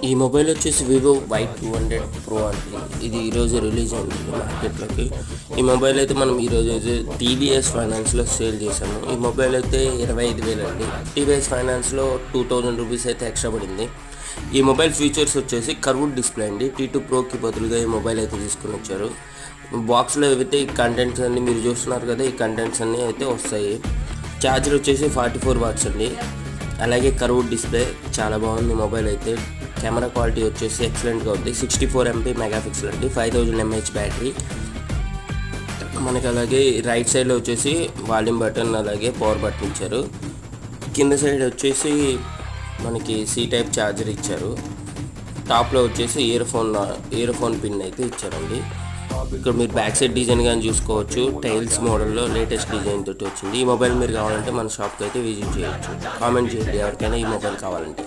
ఈ మొబైల్ వచ్చేసి Vivo Y200 Pro అండి. ఇది ఈరోజు రిలీజ్ అయింది మార్కెట్లోకి. ఈ మొబైల్ అయితే మనం ఈరోజు అయితే టీవీఎస్ ఫైనాన్స్లో సేల్ చేసాము. ఈ మొబైల్ అయితే 25,000 అండి. టీవీఎస్ ఫైనాన్స్లో 2,000 రూపీస్ అయితే ఎక్స్ట్రా పడింది. ఈ మొబైల్ ఫీచర్స్ వచ్చేసి కర్వ్డ్ డిస్ప్లే అండి. T2 Proకి బదులుగా ఈ మొబైల్ అయితే తీసుకుని వచ్చారు. బాక్స్లో ఏవైతే ఈ కంటెంట్స్ అన్నీ మీరు చూస్తున్నారు కదా, ఈ కంటెంట్స్ అన్నీ అయితే వస్తాయి. ఛార్జర్ వచ్చేసి 44 వాట్స్ అండి. అలాగే కర్వ్డ్ డిస్ప్లే చాలా బాగుంది మొబైల్ అయితే. కెమెరా క్వాలిటీ వచ్చేసి ఎక్సలెంట్గా ఉంది. 64 MP మెగాపిక్సెల్ అండి. 5000 mAh బ్యాటరీ మనకి. అలాగే రైట్ సైడ్లో వచ్చేసి వాల్యూమ్ బటన్ అలాగే పవర్ బటన్ ఇచ్చారు. కింద సైడ్ వచ్చేసి మనకి C టైప్ ఛార్జర్ ఇచ్చారు. టాప్లో వచ్చేసి ఇయర్ ఫోన్ పిన్ అయితే ఇచ్చారండి. ఇక్కడ మీరు బ్యాక్ సైడ్ డిజైన్ కానీ చూసుకోవచ్చు. టైల్స్ మోడల్లో లేటెస్ట్ డిజైన్ తోటి వచ్చింది. ఈ మొబైల్ మీరు కావాలంటే మన షాప్కి అయితే విజిట్ చేయొచ్చు. కామెంట్ చేయండి ఎవరికైనా ఈ మొబైల్ కావాలంటే.